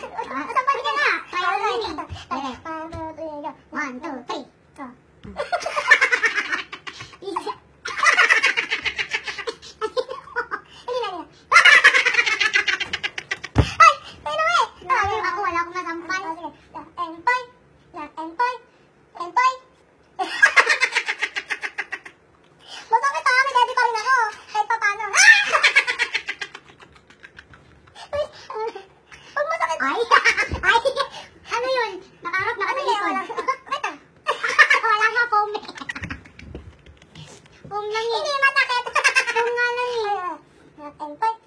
Tampad ka na. Kaya na yun eh. 1, 2, 3. Easy. Ay! Pero eh! Ako, wala akong nasampay. Empoy. Masakit ha, may daddy pa rin ako. Kahit pa paano. Pag masakit. Ay! Ano yun? Nakaharap na ka sa likod. Wala nga foam eh. Foam lang eh. Hindi, masakit. Foam nga lang eh. Empoy.